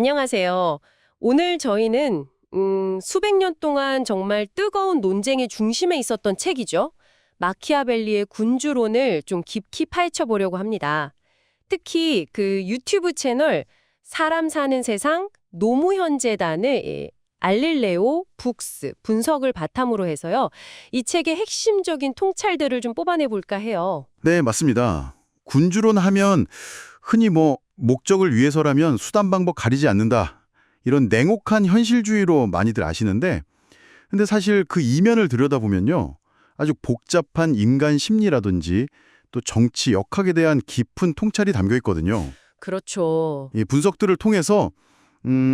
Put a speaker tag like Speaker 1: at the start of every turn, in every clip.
Speaker 1: 안녕하세요. 오늘 저희는 수백 년 동안 정말 뜨거운 논쟁의 중심에 있었던 책이죠. 마키아벨리의 군주론을 좀 깊이 파헤쳐 보려고 합니다. 특히 그 유튜브 채널 사람 사는 세상 노무현재단의 알릴레오 북스 분석을 바탕으로 해서요. 이 책의 핵심적인 통찰들을 좀 뽑아내 볼까 해요.
Speaker 2: 네, 맞습니다. 군주론 하면 흔히 목적을 위해서라면 수단 방법 가리지 않는다. 이런 냉혹한 현실주의로 많이들 아시는데 근데 사실 그 이면을 들여다보면요. 아주 복잡한 인간 심리라든지 또 정치 역학에 대한 깊은 통찰이 담겨 있거든요.
Speaker 1: 그렇죠.
Speaker 2: 이 분석들을 통해서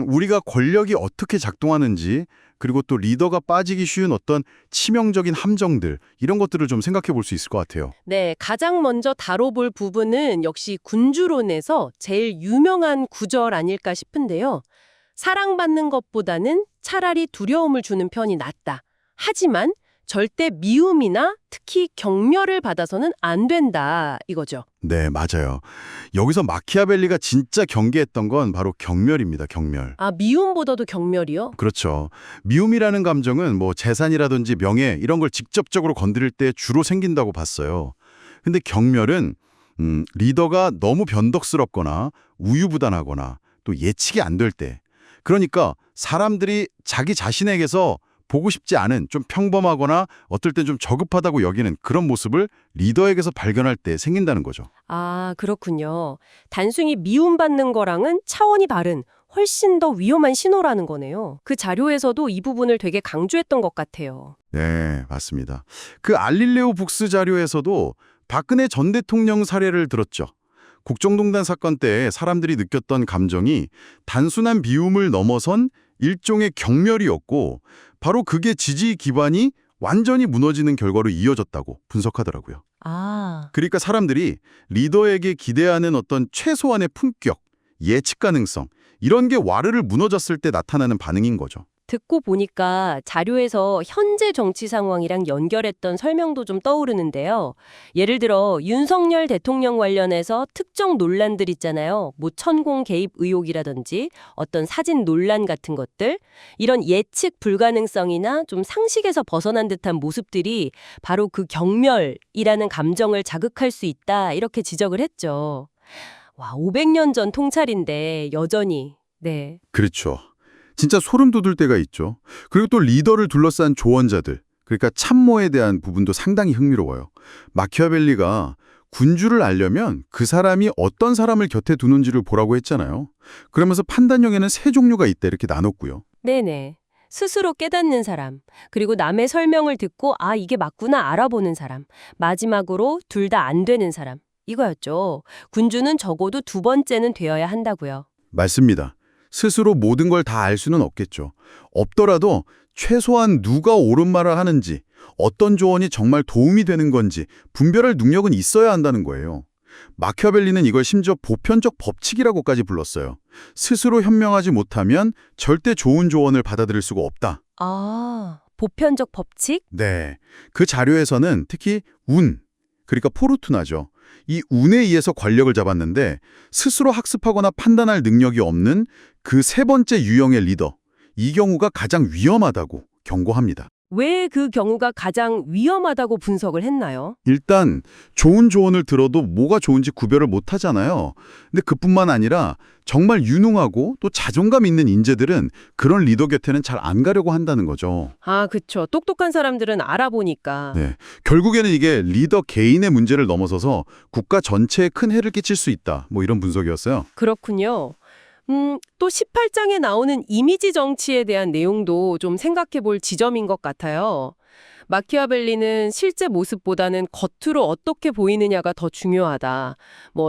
Speaker 2: 우리가 권력이 어떻게 작동하는지 그리고 또 리더가 빠지기 쉬운 어떤 치명적인 함정들 이런 것들을 좀 생각해 볼 수 있을 것 같아요.
Speaker 1: 네, 가장 먼저 다뤄볼 부분은 역시 군주론에서 제일 유명한 구절 아닐까 싶은데요. 사랑받는 것보다는 차라리 두려움을 주는 편이 낫다. 하지만 절대 미움이나 특히 경멸을 받아서는 안 된다. 이거죠.
Speaker 2: 네, 맞아요. 여기서 마키아벨리가 진짜 경계했던 건 바로 경멸입니다, 경멸.
Speaker 1: 아, 미움보다도 경멸이요?
Speaker 2: 그렇죠. 미움이라는 감정은 재산이라든지 명예 이런 걸 직접적으로 건드릴 때 주로 생긴다고 봤어요. 근데 경멸은 리더가 너무 변덕스럽거나 우유부단하거나 또 예측이 안 될 때, 그러니까 사람들이 자기 자신에게서 보고 싶지 않은 좀 평범하거나 어떨 땐 좀 저급하다고 여기는 그런 모습을 리더에게서 발견할 때 생긴다는 거죠.
Speaker 1: 아, 그렇군요. 단순히 미움받는 거랑은 차원이 다른 훨씬 더 위험한 신호라는 거네요. 그 자료에서도 이 부분을 되게 강조했던 것 같아요.
Speaker 2: 네, 맞습니다. 그 알릴레오 북스 자료에서도 박근혜 전 대통령 사례를 들었죠. 국정농단 사건 때 사람들이 느꼈던 감정이 단순한 미움을 넘어선 일종의 경멸이었고 바로 그게 지지 기반이 완전히 무너지는 결과로 이어졌다고 분석하더라고요.
Speaker 1: 아,
Speaker 2: 그러니까 사람들이 리더에게 기대하는 어떤 최소한의 품격, 예측 가능성 이런 게 와르르 무너졌을 때 나타나는 반응인 거죠.
Speaker 1: 듣고 보니까 자료에서 현재 정치 상황이랑 연결했던 설명도 좀 떠오르는데요. 예를 들어 윤석열 대통령 관련해서 특정 논란들 있잖아요. 천공 개입 의혹이라든지 어떤 사진 논란 같은 것들. 이런 예측 불가능성이나 좀 상식에서 벗어난 듯한 모습들이 바로 그 경멸이라는 감정을 자극할 수 있다. 이렇게 지적을 했죠. 와, 500년 전 통찰인데 여전히. 네.
Speaker 2: 그렇죠. 진짜 소름 돋을 때가 있죠. 그리고 또 리더를 둘러싼 조언자들, 그러니까 참모에 대한 부분도 상당히 흥미로워요. 마키아벨리가 군주를 알려면 그 사람이 어떤 사람을 곁에 두는지를 보라고 했잖아요. 그러면서 판단력에는 세 종류가 있다 이렇게 나눴고요.
Speaker 1: 네네. 스스로 깨닫는 사람, 그리고 남의 설명을 듣고 아, 이게 맞구나 알아보는 사람, 마지막으로 둘 다 안 되는 사람. 이거였죠. 군주는 적어도 두 번째는 되어야 한다고요.
Speaker 2: 맞습니다. 스스로 모든 걸 다 알 수는 없겠죠. 없더라도 최소한 누가 옳은 말을 하는지, 어떤 조언이 정말 도움이 되는 건지 분별할 능력은 있어야 한다는 거예요. 마키아벨리는 이걸 심지어 보편적 법칙이라고까지 불렀어요. 스스로 현명하지 못하면 절대 좋은 조언을 받아들일 수가 없다.
Speaker 1: 아, 보편적 법칙?
Speaker 2: 네, 그 자료에서는 특히 그러니까 포르투나죠. 이 운에 의해서 권력을 잡았는데 스스로 학습하거나 판단할 능력이 없는 그 세 번째 유형의 리더, 이 경우가 가장 위험하다고 경고합니다.
Speaker 1: 왜 그 경우가 가장 위험하다고 분석을 했나요?
Speaker 2: 일단 좋은 조언을 들어도 뭐가 좋은지 구별을 못 하잖아요. 근데 그뿐만 아니라 정말 유능하고 또 자존감 있는 인재들은 그런 리더 곁에는 잘 안 가려고 한다는 거죠.
Speaker 1: 아, 그쵸. 똑똑한 사람들은 알아보니까.
Speaker 2: 네, 결국에는 이게 리더 개인의 문제를 넘어서서 국가 전체에 큰 해를 끼칠 수 있다. 이런 분석이었어요.
Speaker 1: 그렇군요. 또 18장에 나오는 이미지 정치에 대한 내용도 좀 생각해 볼 지점인 것 같아요. 마키아벨리는 실제 모습보다는 겉으로 어떻게 보이느냐가 더 중요하다.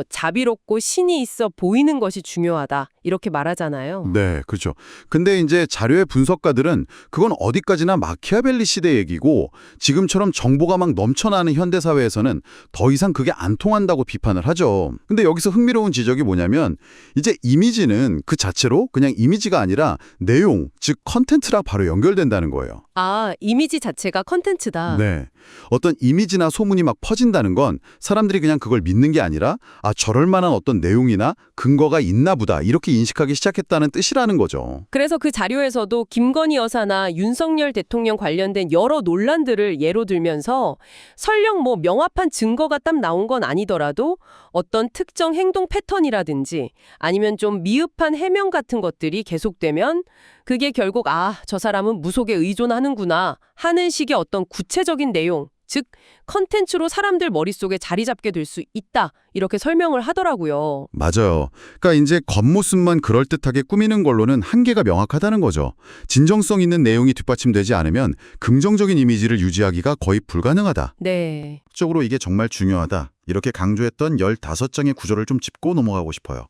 Speaker 1: 자비롭고 신이 있어 보이는 것이 중요하다. 이렇게 말하잖아요.
Speaker 2: 네, 그렇죠. 근데 이제 자료의 분석가들은 그건 어디까지나 마키아벨리 시대 얘기고 지금처럼 정보가 막 넘쳐나는 현대사회에서는 더 이상 그게 안 통한다고 비판을 하죠. 근데 여기서 흥미로운 지적이 뭐냐면 이제 이미지는 그 자체로 그냥 이미지가 아니라 내용, 즉 컨텐츠랑 바로 연결된다는 거예요.
Speaker 1: 아, 이미지 자체가 컨텐츠다.
Speaker 2: 네. 어떤 이미지나 소문이 막 퍼진다는 건 사람들이 그냥 그걸 믿는 게 아니라 아, 저럴 만한 어떤 내용이나 근거가 있나 보다 이렇게 인식하기 시작했다는 뜻이라는 거죠.
Speaker 1: 그래서 그 자료에서도 김건희 여사나 윤석열 대통령 관련된 여러 논란들을 예로 들면서 설령 뭐 명확한 증거가 딱 나온 건 아니더라도 어떤 특정 행동 패턴이라든지 아니면 좀 미흡한 해명 같은 것들이 계속되면 그게 결국 저 사람은 무속에 의존하는구나 하는 식의 어떤 구체적인 내용, 즉 컨텐츠로 사람들 머릿속에 자리 잡게 될 수 있다. 이렇게 설명을 하더라고요.
Speaker 2: 맞아요. 그러니까 이제 겉모습만 그럴듯하게 꾸미는 걸로는 한계가 명확하다는 거죠. 진정성 있는 내용이 뒷받침되지 않으면 긍정적인 이미지를 유지하기가 거의 불가능하다.
Speaker 1: 네.
Speaker 2: 적으로 이게 정말 중요하다. 이렇게 강조했던 15장의 구절을 좀 짚고 넘어가고 싶어요.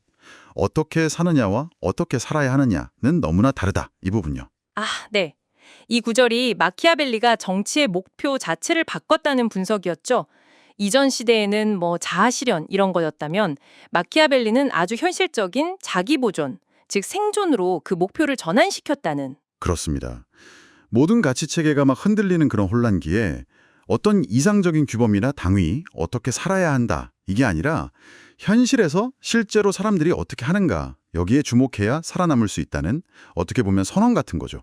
Speaker 2: 어떻게 사느냐와 어떻게 살아야 하느냐는 너무나 다르다. 이 부분요.
Speaker 3: 네. 이 구절이 마키아벨리가 정치의 목표 자체를 바꿨다는 분석이었죠. 이전 시대에는 뭐 자아실현 이런 거였다면 마키아벨리는 아주 현실적인 자기 보존, 즉 생존으로 그 목표를 전환시켰다는.
Speaker 2: 그렇습니다. 모든 가치체계가 막 흔들리는 그런 혼란기에 어떤 이상적인 규범이나 당위, 어떻게 살아야 한다. 이게 아니라 현실에서 실제로 사람들이 어떻게 하는가. 여기에 주목해야 살아남을 수 있다는 어떻게 보면 선언 같은 거죠.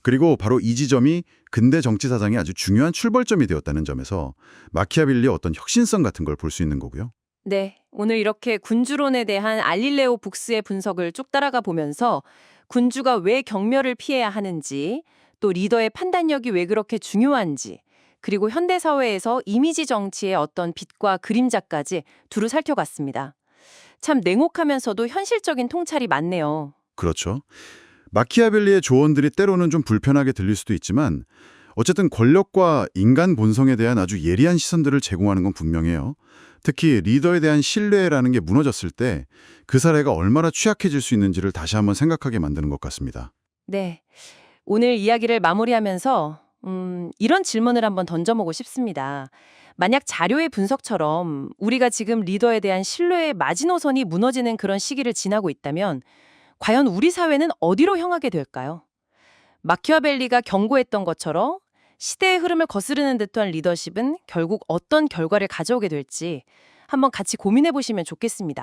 Speaker 2: 그리고 바로 이 지점이 근대 정치 사상의 아주 중요한 출발점이 되었다는 점에서 마키아벨리의 어떤 혁신성 같은 걸 볼 수 있는 거고요.
Speaker 3: 네, 오늘 이렇게 군주론에 대한 알릴레오 북스의 분석을 쭉 따라가 보면서 군주가 왜 경멸을 피해야 하는지, 또 리더의 판단력이 왜 그렇게 중요한지, 그리고 현대 사회에서 이미지 정치의 어떤 빛과 그림자까지 두루 살펴봤습니다. 참 냉혹하면서도 현실적인 통찰이 많네요.
Speaker 2: 그렇죠. 마키아벨리의 조언들이 때로는 좀 불편하게 들릴 수도 있지만 어쨌든 권력과 인간 본성에 대한 아주 예리한 시선들을 제공하는 건 분명해요. 특히 리더에 대한 신뢰라는 게 무너졌을 때 그 사례가 얼마나 취약해질 수 있는지를 다시 한번 생각하게 만드는 것 같습니다.
Speaker 3: 네, 오늘 이야기를 마무리하면서 이런 질문을 한번 던져보고 싶습니다. 만약 자료의 분석처럼 우리가 지금 리더에 대한 신뢰의 마지노선이 무너지는 그런 시기를 지나고 있다면 과연 우리 사회는 어디로 향하게 될까요? 마키아벨리가 경고했던 것처럼 시대의 흐름을 거스르는 듯한 리더십은 결국 어떤 결과를 가져오게 될지 한번 같이 고민해 보시면 좋겠습니다.